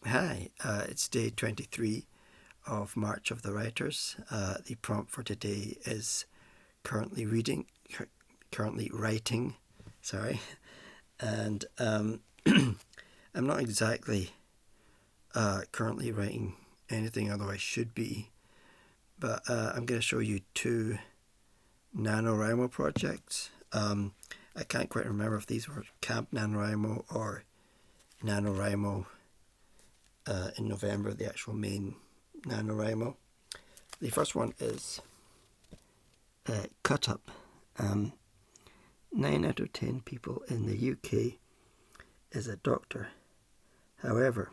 Hi, it's day 23 of March of the Writers. The prompt for today is currently reading, currently writing, sorry, and I'm not exactly currently writing anything, although I should be, but I'm going to show you two NaNoWriMo projects. I can't quite remember if these were Camp NaNoWriMo or NaNoWriMo in November, the actual main NaNoWriMo. The first one is Cut Up. 9 out of 10 people in the UK is a doctor. However,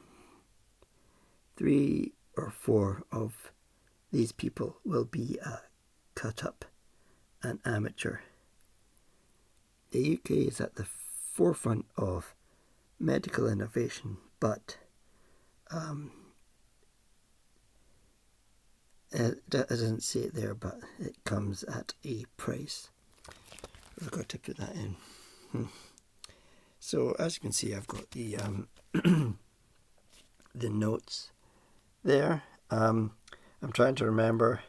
3 or 4 of these people will be a cut up, an amateur. The UK is at the forefront of medical innovation, but it doesn't say it there, but it comes at a price. I've got to put that in. So as you can see, I've got the the notes there. I'm trying to remember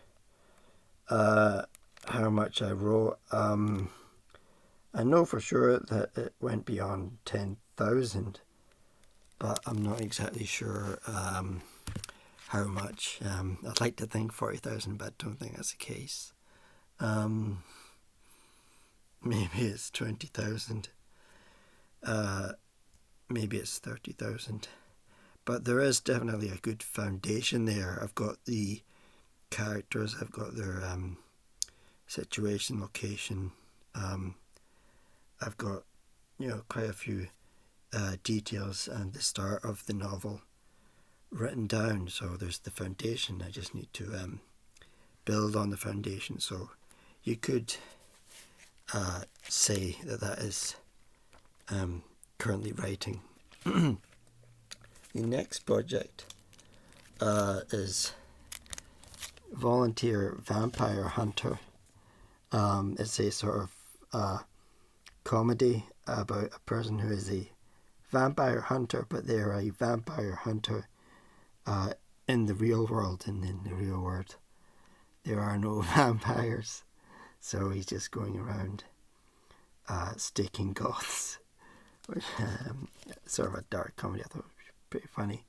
how much I wrote. I know for sure that it went beyond 10,000, but I'm not exactly sure how much. I'd like to think 40,000, but I don't think that's the case. Maybe it's 20,000. Maybe it's 30,000. But there is definitely a good foundation there. I've got the characters, I've got their situation, location. I've got, quite a few details and the start of the novel written down. So there's the foundation. I just need to build on the foundation. So you could say that is currently writing. The next project is Volunteer Vampire Hunter. It's a sort of comedy about a person who is a vampire hunter, but they're a vampire hunter in the real world, and in the real world there are no vampires, so he's just going around staking goths, which sort of a dark comedy. I thought it was pretty funny.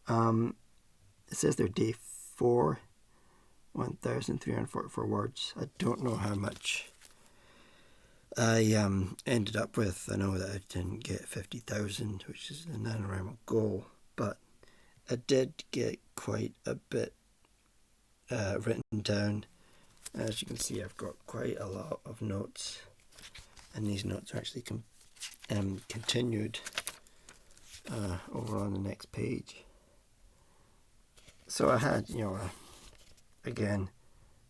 It says they're day 4, 1,344 words. I don't know how much I ended up with. I know that I didn't get 50,000, which is the NaNoWriMo goal, but I did get quite a bit written down. As you can see, I've got quite a lot of notes, and these notes are actually continued over on the next page. So I had, again,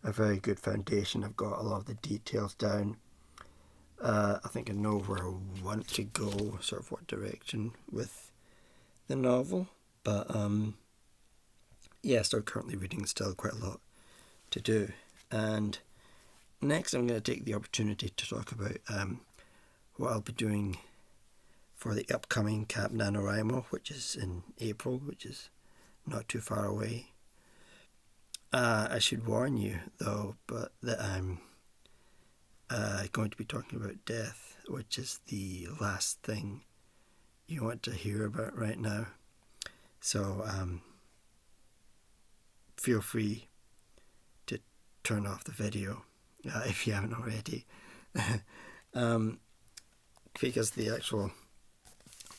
a very good foundation. I've got a lot of the details down. I think I know where I want to go, sort of what direction with the novel. But still currently reading, still quite a lot to do. And next I'm going to take the opportunity to talk about what I'll be doing for the upcoming Camp NaNoWriMo, which is in April, which is not too far away. I should warn you, though, but that I'm going to be talking about death, which is the last thing you want to hear about right now. So feel free to turn off the video if you haven't already. Because the actual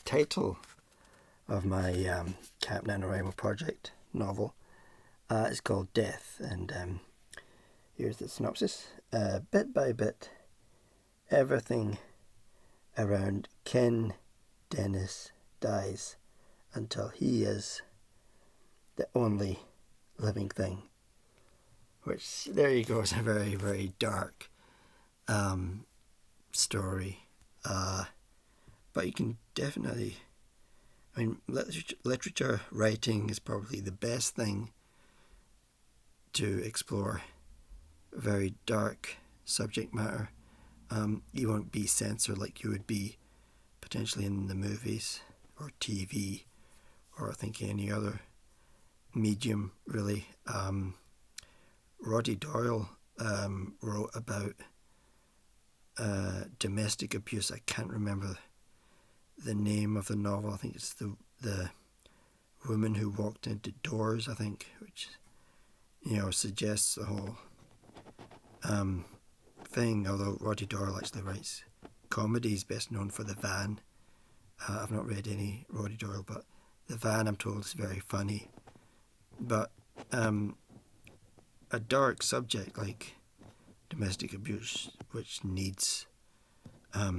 title of my Camp NaNoWriMo project novel is called Death, and here's the synopsis. Bit by bit, everything around Ken Dennis dies until he is the only living thing. Which, there you go, is a very, very dark story. But you can definitely, literature writing is probably the best thing to explore very dark subject matter. You won't be censored like you would be potentially in the movies or TV, or I think any other medium really. Roddy Doyle wrote about domestic abuse. I can't remember the name of the novel. I think it's the woman who walked into doors, I think, which suggests the whole thing. Although Roddy Doyle actually writes comedy, he's best known for The Van. I've not read any Roddy Doyle, but The Van, I'm told, is very funny. But a dark subject like domestic abuse, which needs a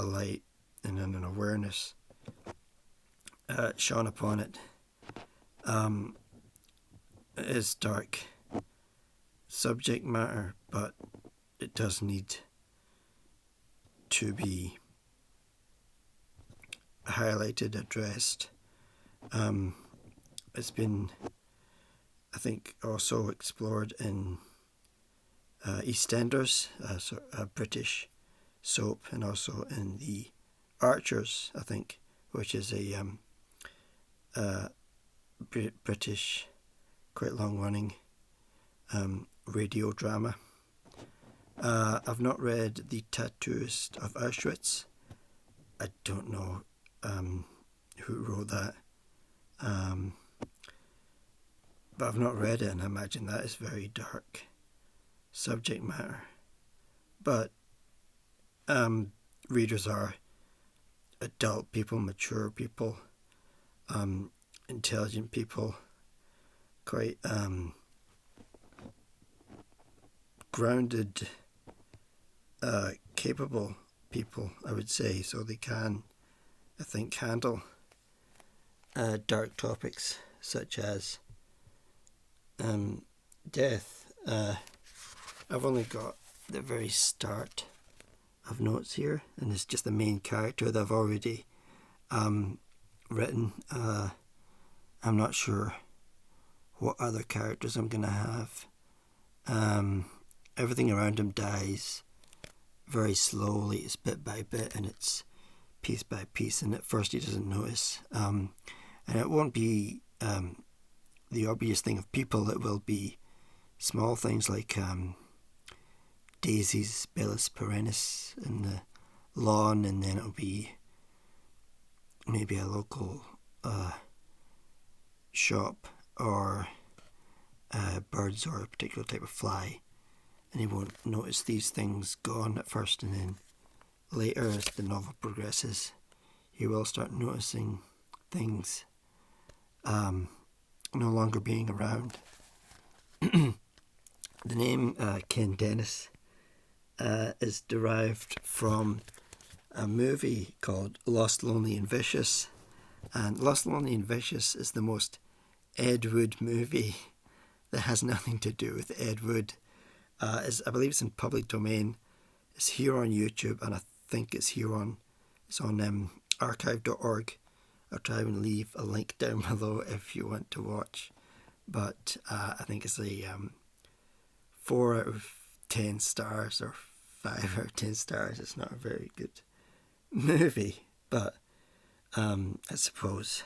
light and an awareness shone upon it, is dark subject matter, but it does need to be highlighted, addressed. It's been, I think, also explored in EastEnders, a British soap, and also in The Archers, I think, which is a British, quite long-running radio drama. I've not read The Tattooist of Auschwitz. I don't know who wrote that. But I've not read it, and I imagine that is very dark subject matter. But readers are adult people, mature people, intelligent people, quite grounded, capable people, I would say, so they can, I think, handle dark topics such as death. I've only got the very start of notes here, and it's just the main character that I've already written. I'm not sure what other characters I'm going to have. Everything around him dies very slowly. It's bit by bit, and it's piece by piece, and at first he doesn't notice. And it won't be the obvious thing of people. It will be small things like daisies, Bellis perennis in the lawn, and then it'll be maybe a local shop, or birds, or a particular type of fly, and he won't notice these things gone at first, and then later, as the novel progresses, he will start noticing things no longer being around. The name Ken Dennis is derived from a movie called Lost, Lonely and Vicious, and Lost, Lonely and Vicious is the most Ed Wood movie that has nothing to do with Ed Wood. I believe it's in public domain. It's here on YouTube, and I think it's on archive.org. I'll try and leave a link down below if you want to watch. But I think it's a 4 out of 10 stars, or 5 out of 10 stars. It's not a very good movie, but I suppose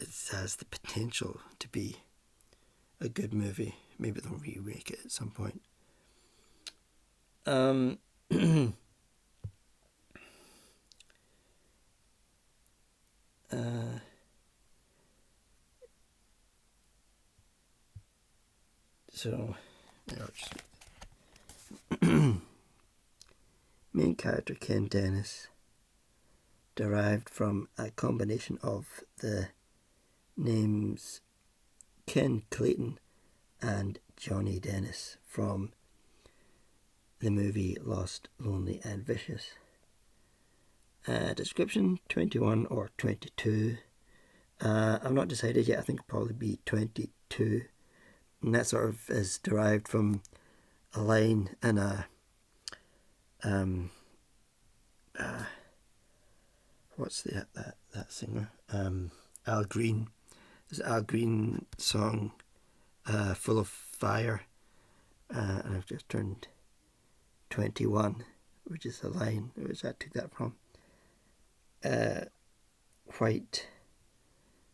it has the potential to be a good movie. Maybe they'll remake it at some point. Main character Ken Dennis, derived from a combination of the names Ken Clayton and Johnny Dennis from the movie Lost, Lonely and Vicious. Description 21 or 22. I've not decided yet. I think it'll probably be 22, and that sort of is derived from a line in a what's that singer, Al Green. There's an Al Green song, Full of Fire, and I've just turned 21, which is a line which I took that from. White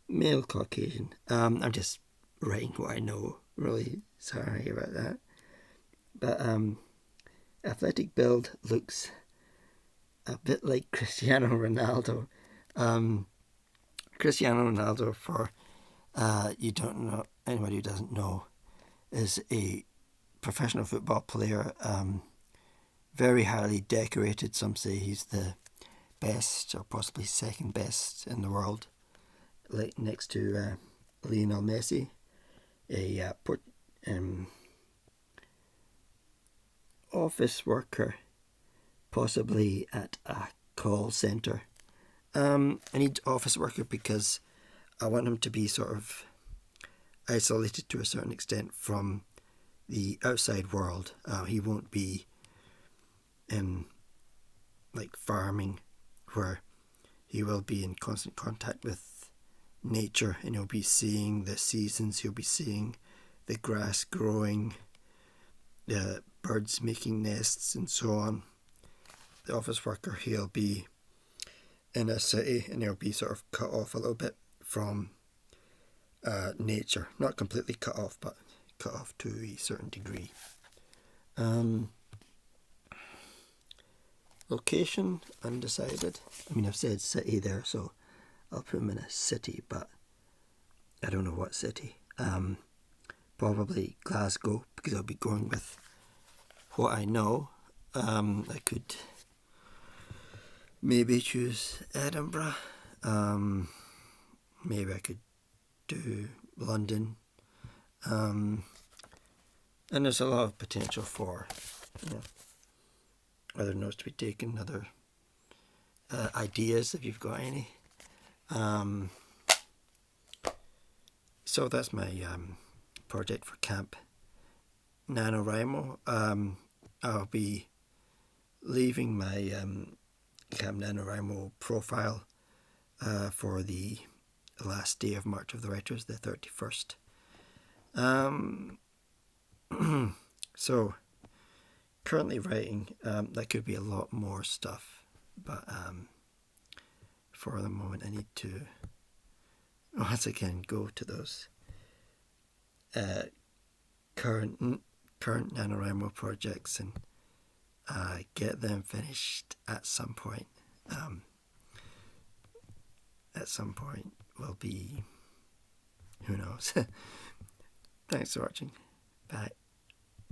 Male Caucasian. I'm just writing what I know. Really sorry about that. But athletic build, looks a bit like Cristiano Ronaldo. Cristiano Ronaldo, for you don't know, anybody who doesn't know, is a professional football player. Very highly decorated. Some say he's the best or possibly second best in the world, like next to Lionel Messi, a office worker, possibly at a call centre. I need office worker because I want him to be sort of isolated to a certain extent from the outside world. He won't be in like farming, where he will be in constant contact with nature, and he'll be seeing the seasons, he'll be seeing the grass growing, the birds making nests, and so on. The office worker, he'll be in a city, and he'll be sort of cut off a little bit from nature. Not completely cut off, but cut off to a certain degree. Location, undecided. I mean, I've said city there, so I'll put him in a city, but I don't know what city. Probably Glasgow, because I'll be going with what I know. I could maybe choose Edinburgh. Maybe I could do London. And there's a lot of potential for, other notes to be taken, other ideas if you've got any. So that's my project for Camp NaNoWriMo. I'll be leaving my Camp NaNoWriMo profile for the last day of March of the Writers, the 31st. So, currently writing, that could be a lot more stuff, but for the moment I need to once again go to those current NaNoWriMo projects and get them finished at some point. At some point will be, who knows. Thanks for watching. Bye.